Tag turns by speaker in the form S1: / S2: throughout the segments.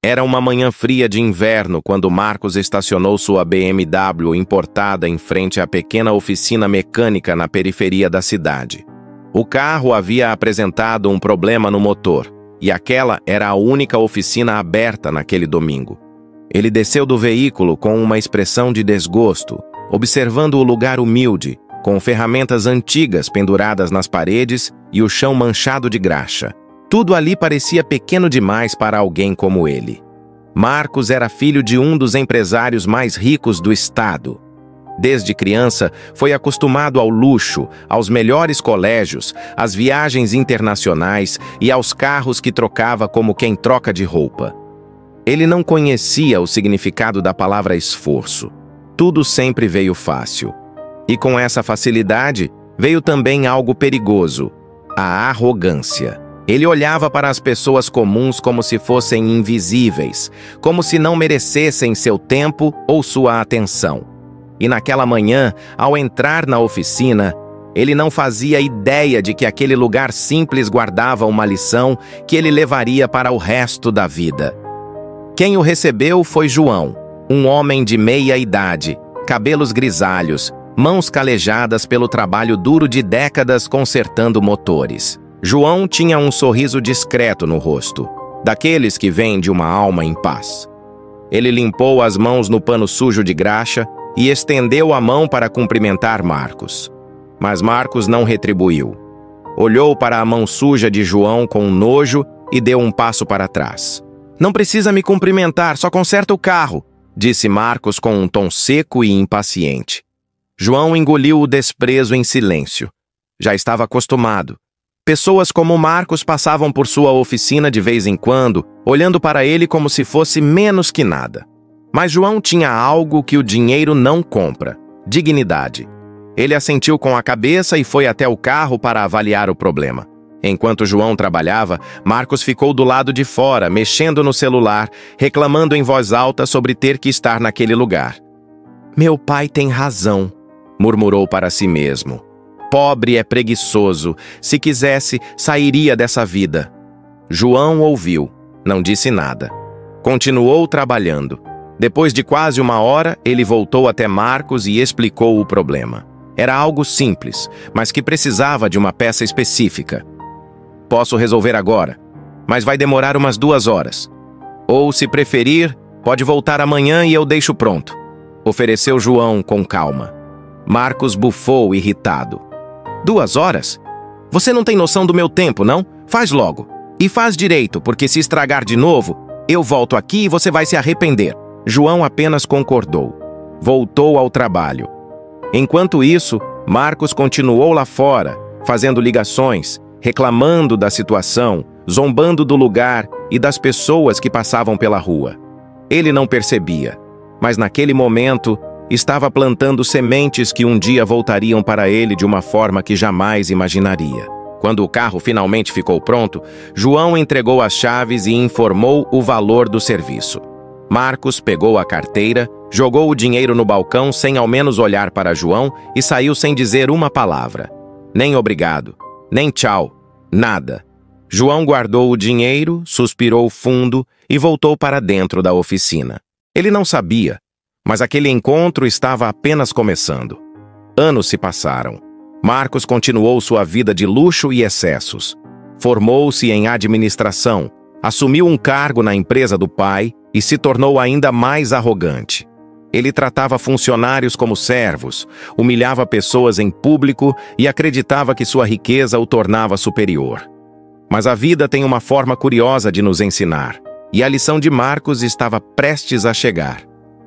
S1: Era uma manhã fria de inverno quando Marcos estacionou sua BMW importada em frente à pequena oficina mecânica na periferia da cidade. O carro havia apresentado um problema no motor, e aquela era a única oficina aberta naquele domingo. Ele desceu do veículo com uma expressão de desgosto, observando o lugar humilde, com ferramentas antigas penduradas nas paredes e o chão manchado de graxa. Tudo ali parecia pequeno demais para alguém como ele. Marcos era filho de um dos empresários mais ricos do estado. Desde criança, foi acostumado ao luxo, aos melhores colégios, às viagens internacionais e aos carros que trocava como quem troca de roupa. Ele não conhecia o significado da palavra esforço. Tudo sempre veio fácil. E com essa facilidade, veio também algo perigoso: a arrogância. Ele olhava para as pessoas comuns como se fossem invisíveis, como se não merecessem seu tempo ou sua atenção. E naquela manhã, ao entrar na oficina, ele não fazia ideia de que aquele lugar simples guardava uma lição que ele levaria para o resto da vida. Quem o recebeu foi João, um homem de meia idade, cabelos grisalhos, mãos calejadas pelo trabalho duro de décadas consertando motores. João tinha um sorriso discreto no rosto, daqueles que vêm de uma alma em paz. Ele limpou as mãos no pano sujo de graxa e estendeu a mão para cumprimentar Marcos. Mas Marcos não retribuiu. Olhou para a mão suja de João com nojo e deu um passo para trás. "Não precisa me cumprimentar, só conserta o carro", disse Marcos com um tom seco e impaciente. João engoliu o desprezo em silêncio. Já estava acostumado. Pessoas como Marcos passavam por sua oficina de vez em quando, olhando para ele como se fosse menos que nada. Mas João tinha algo que o dinheiro não compra: dignidade. Ele assentiu com a cabeça e foi até o carro para avaliar o problema. Enquanto João trabalhava, Marcos ficou do lado de fora, mexendo no celular, reclamando em voz alta sobre ter que estar naquele lugar. "Meu pai tem razão", murmurou para si mesmo. "Pobre é preguiçoso. Se quisesse, sairia dessa vida." João ouviu, não disse nada. Continuou trabalhando. Depois de quase uma hora, ele voltou até Marcos e explicou o problema. Era algo simples, mas que precisava de uma peça específica. "Posso resolver agora, mas vai demorar umas 2 horas. Ou, se preferir, pode voltar amanhã e eu deixo pronto", ofereceu João com calma. Marcos bufou, irritado. "2 horas? Você não tem noção do meu tempo, não? Faz logo. E faz direito, porque se estragar de novo, eu volto aqui e você vai se arrepender." João apenas concordou. Voltou ao trabalho. Enquanto isso, Marcos continuou lá fora, fazendo ligações, reclamando da situação, zombando do lugar e das pessoas que passavam pela rua. Ele não percebia, mas naquele momento estava plantando sementes que um dia voltariam para ele de uma forma que jamais imaginaria. Quando o carro finalmente ficou pronto, João entregou as chaves e informou o valor do serviço. Marcos pegou a carteira, jogou o dinheiro no balcão sem ao menos olhar para João e saiu sem dizer uma palavra. Nem obrigado, nem tchau, nada. João guardou o dinheiro, suspirou fundo e voltou para dentro da oficina. Ele não sabia, mas aquele encontro estava apenas começando. Anos se passaram. Marcos continuou sua vida de luxo e excessos. Formou-se em administração, assumiu um cargo na empresa do pai e se tornou ainda mais arrogante. Ele tratava funcionários como servos, humilhava pessoas em público e acreditava que sua riqueza o tornava superior. Mas a vida tem uma forma curiosa de nos ensinar, e a lição de Marcos estava prestes a chegar.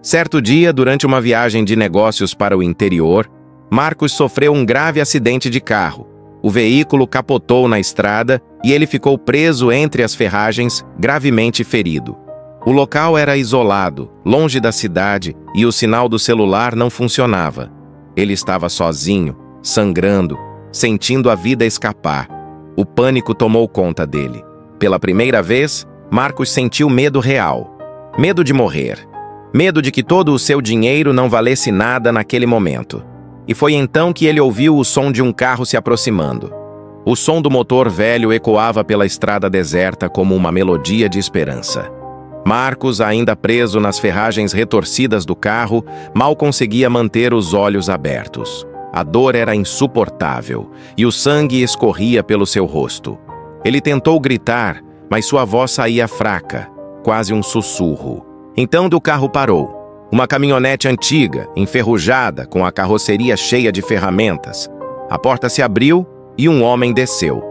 S1: Certo dia, durante uma viagem de negócios para o interior, Marcos sofreu um grave acidente de carro. O veículo capotou na estrada e ele ficou preso entre as ferragens, gravemente ferido. O local era isolado, longe da cidade, e o sinal do celular não funcionava. Ele estava sozinho, sangrando, sentindo a vida escapar. O pânico tomou conta dele. Pela primeira vez, Marcos sentiu medo real. Medo de morrer. Medo de que todo o seu dinheiro não valesse nada naquele momento. E foi então que ele ouviu o som de um carro se aproximando. O som do motor velho ecoava pela estrada deserta como uma melodia de esperança. Marcos, ainda preso nas ferragens retorcidas do carro, mal conseguia manter os olhos abertos. A dor era insuportável e o sangue escorria pelo seu rosto. Ele tentou gritar, mas sua voz saía fraca, quase um sussurro. Então do carro parou. Uma caminhonete antiga, enferrujada, com a carroceria cheia de ferramentas. A porta se abriu e um homem desceu.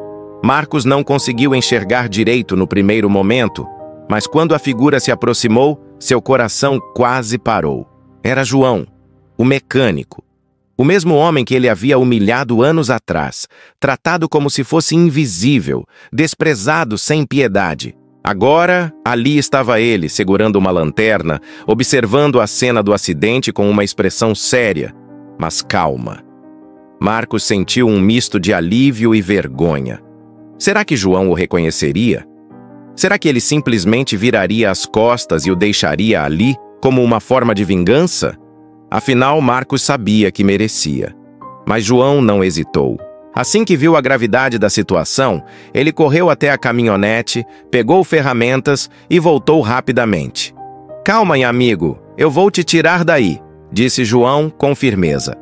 S1: Marcos não conseguiu enxergar direito no primeiro momento, mas quando a figura se aproximou, seu coração quase parou. Era João, o mecânico. O mesmo homem que ele havia humilhado anos atrás, tratado como se fosse invisível, desprezado sem piedade. Agora, ali estava ele, segurando uma lanterna, observando a cena do acidente com uma expressão séria, mas calma. Marcos sentiu um misto de alívio e vergonha. Será que João o reconheceria? Será que ele simplesmente viraria as costas e o deixaria ali, como uma forma de vingança? Afinal, Marcos sabia que merecia. Mas João não hesitou. Assim que viu a gravidade da situação, ele correu até a caminhonete, pegou ferramentas e voltou rapidamente. "Calma, amigo, eu vou te tirar daí", disse João com firmeza.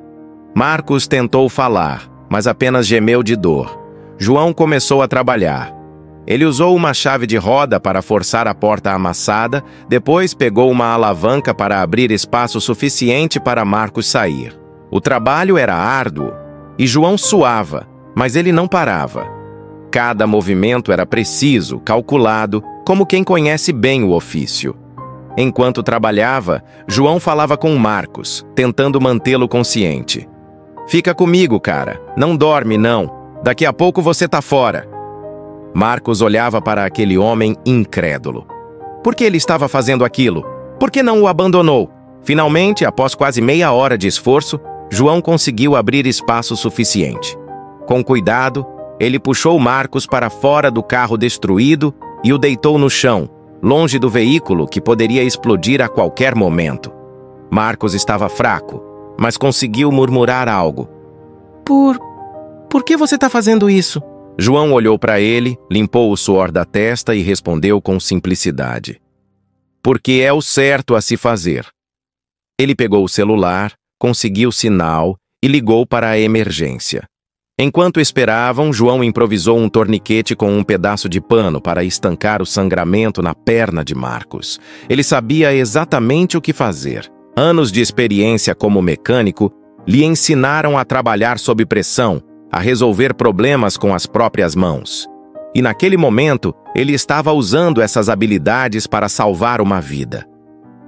S1: Marcos tentou falar, mas apenas gemeu de dor. João começou a trabalhar. Ele usou uma chave de roda para forçar a porta amassada, depois pegou uma alavanca para abrir espaço suficiente para Marcos sair. O trabalho era árduo e João suava, mas ele não parava. Cada movimento era preciso, calculado, como quem conhece bem o ofício. Enquanto trabalhava, João falava com Marcos, tentando mantê-lo consciente. "Fica comigo, cara. Não dorme, não. Daqui a pouco você tá fora." Marcos olhava para aquele homem incrédulo. Por que ele estava fazendo aquilo? Por que não o abandonou? Finalmente, após quase meia hora de esforço, João conseguiu abrir espaço suficiente. Com cuidado, ele puxou Marcos para fora do carro destruído e o deitou no chão, longe do veículo que poderia explodir a qualquer momento. Marcos estava fraco, mas conseguiu murmurar algo. Por que você está fazendo isso?" João olhou para ele, limpou o suor da testa e respondeu com simplicidade. "Porque é o certo a se fazer." Ele pegou o celular, conseguiu sinal e ligou para a emergência. Enquanto esperavam, João improvisou um torniquete com um pedaço de pano para estancar o sangramento na perna de Marcos. Ele sabia exatamente o que fazer. Anos de experiência como mecânico lhe ensinaram a trabalhar sob pressão, a resolver problemas com as próprias mãos. E naquele momento, ele estava usando essas habilidades para salvar uma vida.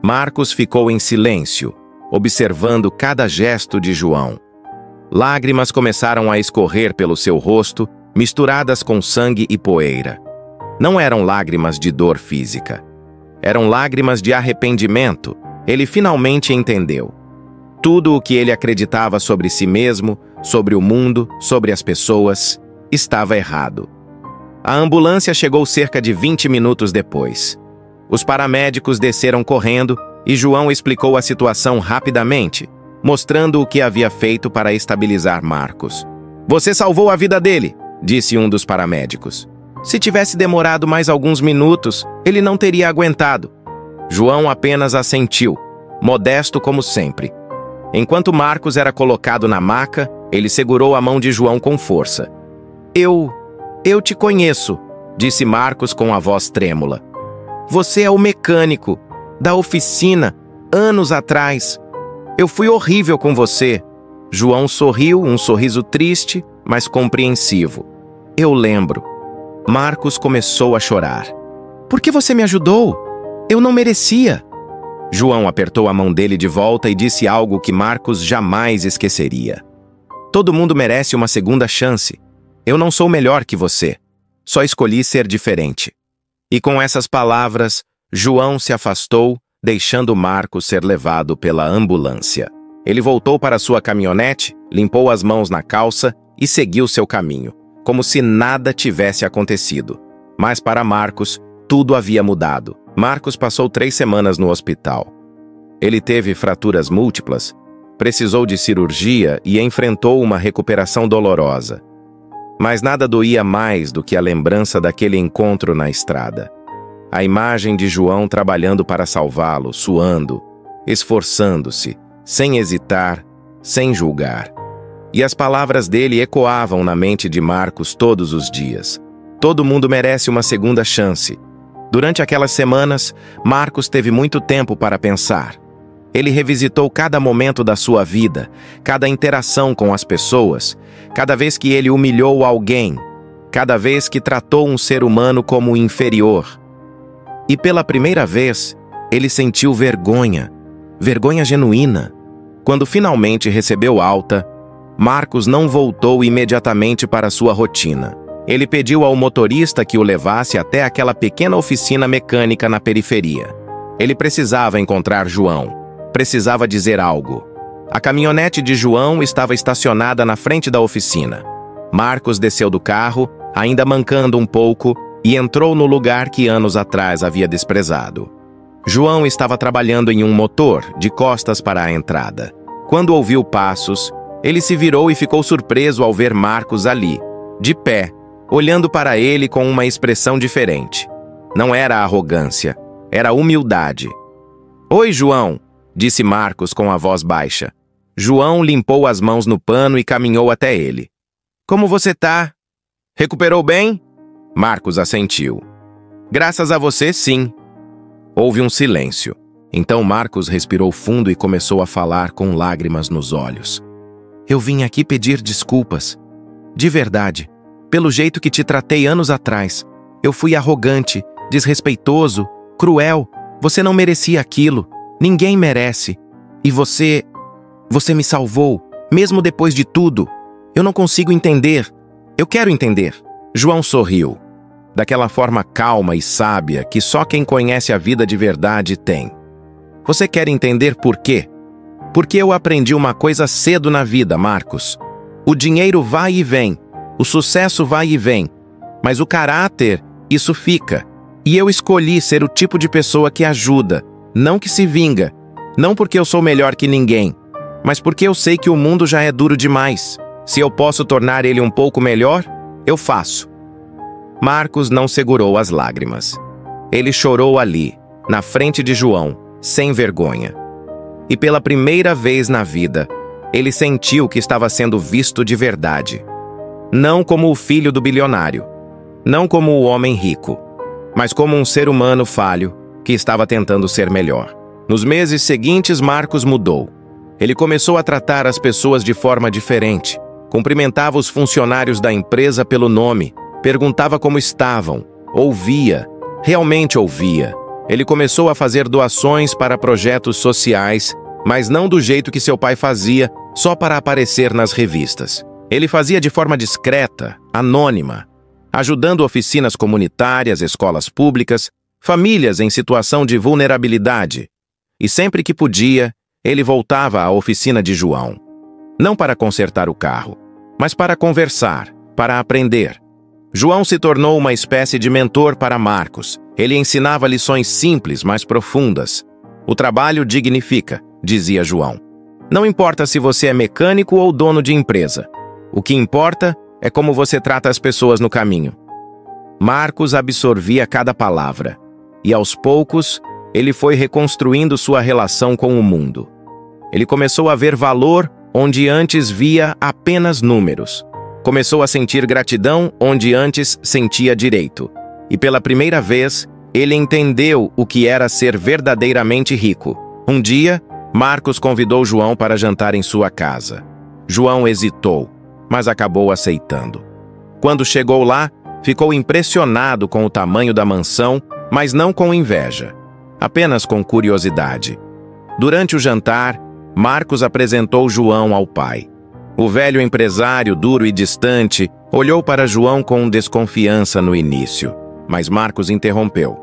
S1: Marcos ficou em silêncio, observando cada gesto de João. Lágrimas começaram a escorrer pelo seu rosto, misturadas com sangue e poeira. Não eram lágrimas de dor física. Eram lágrimas de arrependimento. Ele finalmente entendeu. Tudo o que ele acreditava sobre si mesmo, sobre o mundo, sobre as pessoas, estava errado. A ambulância chegou cerca de 20 minutos depois. Os paramédicos desceram correndo e João explicou a situação rapidamente, mostrando o que havia feito para estabilizar Marcos. "Você salvou a vida dele", disse um dos paramédicos. "Se tivesse demorado mais alguns minutos, ele não teria aguentado." João apenas assentiu, modesto como sempre. Enquanto Marcos era colocado na maca, ele segurou a mão de João com força. Eu te conheço", disse Marcos com a voz trêmula. "Você é o mecânico da oficina, anos atrás. Eu fui horrível com você." João sorriu, um sorriso triste, mas compreensivo. "Eu lembro." Marcos começou a chorar. "Por que você me ajudou? Eu não merecia." João apertou a mão dele de volta e disse algo que Marcos jamais esqueceria. "Todo mundo merece uma segunda chance. Eu não sou melhor que você. Só escolhi ser diferente." E com essas palavras, João se afastou, deixando Marcos ser levado pela ambulância. Ele voltou para sua caminhonete, limpou as mãos na calça e seguiu seu caminho, como se nada tivesse acontecido. Mas para Marcos, tudo havia mudado. Marcos passou 3 semanas no hospital. Ele teve fraturas múltiplas, precisou de cirurgia e enfrentou uma recuperação dolorosa. Mas nada doía mais do que a lembrança daquele encontro na estrada. A imagem de João trabalhando para salvá-lo, suando, esforçando-se, sem hesitar, sem julgar. E as palavras dele ecoavam na mente de Marcos todos os dias. Todo mundo merece uma segunda chance. Durante aquelas semanas, Marcos teve muito tempo para pensar. Ele revisitou cada momento da sua vida, cada interação com as pessoas, cada vez que ele humilhou alguém, cada vez que tratou um ser humano como inferior. E pela primeira vez, ele sentiu vergonha, vergonha genuína. Quando finalmente recebeu alta, Marcos não voltou imediatamente para sua rotina. Ele pediu ao motorista que o levasse até aquela pequena oficina mecânica na periferia. Ele precisava encontrar João. Precisava dizer algo. A caminhonete de João estava estacionada na frente da oficina. Marcos desceu do carro, ainda mancando um pouco, e entrou no lugar que anos atrás havia desprezado. João estava trabalhando em um motor, de costas para a entrada. Quando ouviu passos, ele se virou e ficou surpreso ao ver Marcos ali, de pé, olhando para ele com uma expressão diferente. Não era arrogância, era humildade. "Oi, João", disse Marcos com a voz baixa. João limpou as mãos no pano e caminhou até ele. "Como você tá? Recuperou bem?" Marcos assentiu. "Graças a você, sim." Houve um silêncio. Então Marcos respirou fundo e começou a falar com lágrimas nos olhos. "Eu vim aqui pedir desculpas. De verdade. Pelo jeito que te tratei anos atrás. Eu fui arrogante, desrespeitoso, cruel. Você não merecia aquilo. Ninguém merece. E você me salvou, mesmo depois de tudo. Eu não consigo entender. Eu quero entender." João sorriu, daquela forma calma e sábia que só quem conhece a vida de verdade tem. "Você quer entender por quê? Porque eu aprendi uma coisa cedo na vida, Marcos. O dinheiro vai e vem, o sucesso vai e vem, mas o caráter, isso fica. E eu escolhi ser o tipo de pessoa que ajuda, não que se vinga. Não porque eu sou melhor que ninguém, mas porque eu sei que o mundo já é duro demais. Se eu posso tornar ele um pouco melhor, eu faço." Marcos não segurou as lágrimas. Ele chorou ali, na frente de João, sem vergonha. E pela primeira vez na vida, ele sentiu que estava sendo visto de verdade. Não como o filho do bilionário, não como o homem rico, mas como um ser humano falho que estava tentando ser melhor. Nos meses seguintes, Marcos mudou. Ele começou a tratar as pessoas de forma diferente. Cumprimentava os funcionários da empresa pelo nome, perguntava como estavam, ouvia, realmente ouvia. Ele começou a fazer doações para projetos sociais, mas não do jeito que seu pai fazia, só para aparecer nas revistas. Ele fazia de forma discreta, anônima, ajudando oficinas comunitárias, escolas públicas, famílias em situação de vulnerabilidade. E sempre que podia, ele voltava à oficina de João. Não para consertar o carro, mas para conversar, para aprender. João se tornou uma espécie de mentor para Marcos. Ele ensinava lições simples, mas profundas. "O trabalho dignifica", dizia João. "Não importa se você é mecânico ou dono de empresa. O que importa é como você trata as pessoas no caminho." Marcos absorvia cada palavra. E aos poucos, ele foi reconstruindo sua relação com o mundo. Ele começou a ver valor onde antes via apenas números. Começou a sentir gratidão onde antes sentia direito. E pela primeira vez, ele entendeu o que era ser verdadeiramente rico. Um dia, Marcos convidou João para jantar em sua casa. João hesitou, mas acabou aceitando. Quando chegou lá, ficou impressionado com o tamanho da mansão, mas não com inveja, apenas com curiosidade. Durante o jantar, Marcos apresentou João ao pai. O velho empresário, duro e distante, olhou para João com desconfiança no início, mas Marcos interrompeu.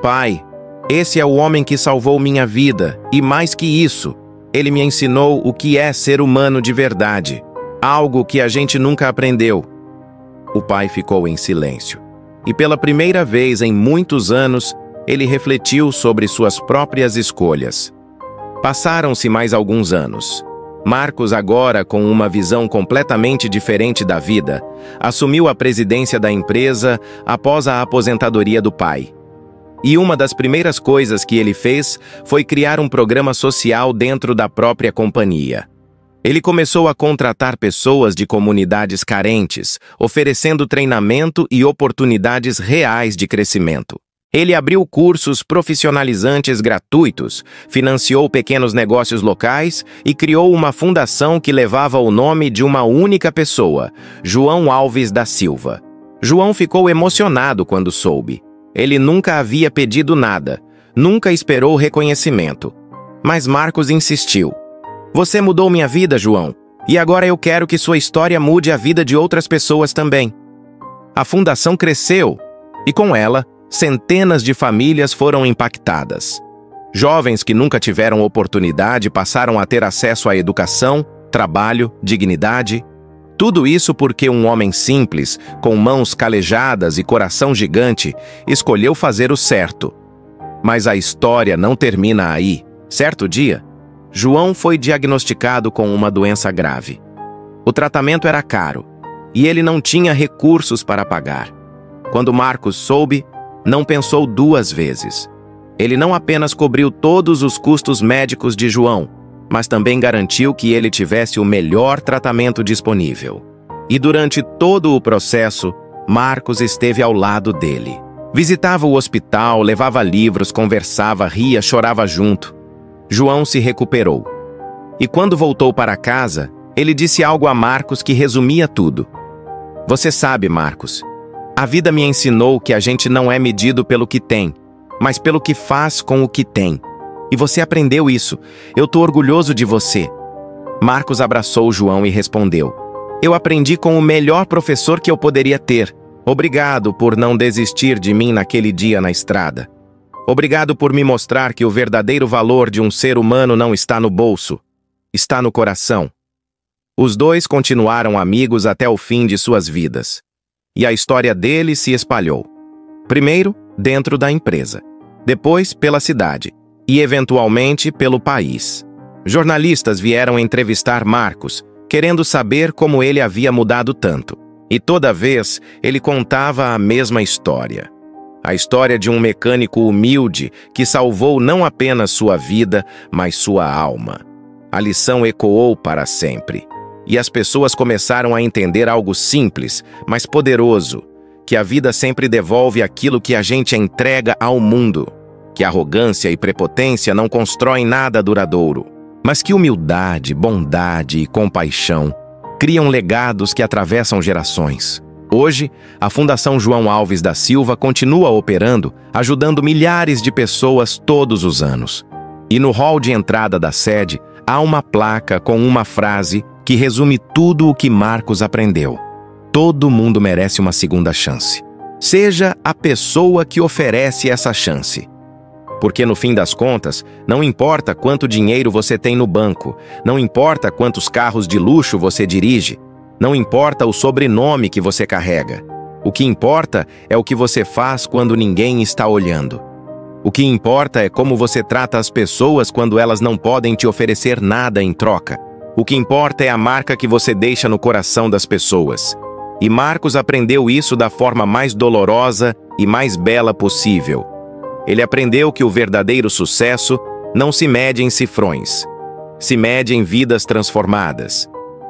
S1: "Pai, esse é o homem que salvou minha vida, e mais que isso, ele me ensinou o que é ser humano de verdade, algo que a gente nunca aprendeu." O pai ficou em silêncio, e pela primeira vez em muitos anos, ele refletiu sobre suas próprias escolhas. Passaram-se mais alguns anos. Marcos, agora com uma visão completamente diferente da vida, assumiu a presidência da empresa após a aposentadoria do pai. E uma das primeiras coisas que ele fez foi criar um programa social dentro da própria companhia. Ele começou a contratar pessoas de comunidades carentes, oferecendo treinamento e oportunidades reais de crescimento. Ele abriu cursos profissionalizantes gratuitos, financiou pequenos negócios locais e criou uma fundação que levava o nome de uma única pessoa, João Alves da Silva. João ficou emocionado quando soube. Ele nunca havia pedido nada, nunca esperou reconhecimento. Mas Marcos insistiu. Você mudou minha vida, João, e agora eu quero que sua história mude a vida de outras pessoas também. A fundação cresceu, e com ela, centenas de famílias foram impactadas. Jovens que nunca tiveram oportunidade passaram a ter acesso à educação, trabalho, dignidade. Tudo isso porque um homem simples, com mãos calejadas e coração gigante, escolheu fazer o certo. Mas a história não termina aí. Certo dia, João foi diagnosticado com uma doença grave. O tratamento era caro, e ele não tinha recursos para pagar. Quando Marcos soube, não pensou duas vezes. Ele não apenas cobriu todos os custos médicos de João, mas também garantiu que ele tivesse o melhor tratamento disponível. E durante todo o processo, Marcos esteve ao lado dele. Visitava o hospital, levava livros, conversava, ria, chorava junto. João se recuperou. E quando voltou para casa, ele disse algo a Marcos que resumia tudo. Você sabe, Marcos, a vida me ensinou que a gente não é medido pelo que tem, mas pelo que faz com o que tem. E você aprendeu isso. Eu tô orgulhoso de você. Marcos abraçou João e respondeu. Eu aprendi com o melhor professor que eu poderia ter. Obrigado por não desistir de mim naquele dia na estrada. Obrigado por me mostrar que o verdadeiro valor de um ser humano não está no bolso, está no coração. Os dois continuaram amigos até o fim de suas vidas. E a história deles se espalhou. Primeiro, dentro da empresa. Depois, pela cidade. E, eventualmente, pelo país. Jornalistas vieram entrevistar Marcos, querendo saber como ele havia mudado tanto. E toda vez, ele contava a mesma história. A história de um mecânico humilde que salvou não apenas sua vida, mas sua alma. A lição ecoou para sempre. E as pessoas começaram a entender algo simples, mas poderoso, que a vida sempre devolve aquilo que a gente entrega ao mundo, que arrogância e prepotência não constroem nada duradouro, mas que humildade, bondade e compaixão criam legados que atravessam gerações. Hoje, a Fundação João Alves da Silva continua operando, ajudando milhares de pessoas todos os anos. E no hall de entrada da sede, há uma placa com uma frase que resume tudo o que Marcos aprendeu. Todo mundo merece uma segunda chance. Seja a pessoa que oferece essa chance. Porque no fim das contas, não importa quanto dinheiro você tem no banco, não importa quantos carros de luxo você dirige, não importa o sobrenome que você carrega. O que importa é o que você faz quando ninguém está olhando. O que importa é como você trata as pessoas quando elas não podem te oferecer nada em troca. O que importa é a marca que você deixa no coração das pessoas. E Marcos aprendeu isso da forma mais dolorosa e mais bela possível. Ele aprendeu que o verdadeiro sucesso não se mede em cifrões. Se mede em vidas transformadas.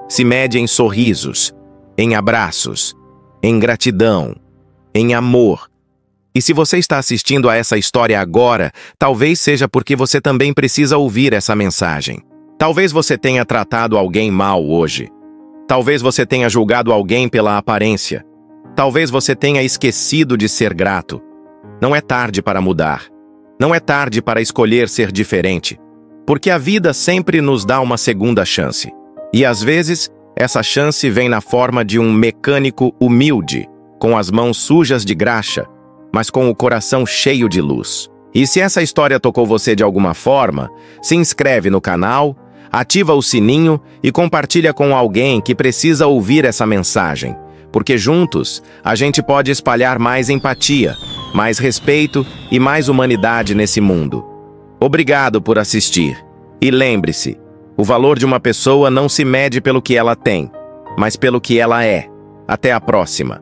S1: Se mede em sorrisos, em abraços, em gratidão, em amor. E se você está assistindo a essa história agora, talvez seja porque você também precisa ouvir essa mensagem. Talvez você tenha tratado alguém mal hoje. Talvez você tenha julgado alguém pela aparência. Talvez você tenha esquecido de ser grato. Não é tarde para mudar. Não é tarde para escolher ser diferente. Porque a vida sempre nos dá uma segunda chance. E às vezes, essa chance vem na forma de um mecânico humilde, com as mãos sujas de graxa, mas com o coração cheio de luz. E se essa história tocou você de alguma forma, se inscreve no canal, ativa o sininho e compartilha com alguém que precisa ouvir essa mensagem, porque juntos a gente pode espalhar mais empatia, mais respeito e mais humanidade nesse mundo. Obrigado por assistir. E lembre-se, o valor de uma pessoa não se mede pelo que ela tem, mas pelo que ela é. Até a próxima.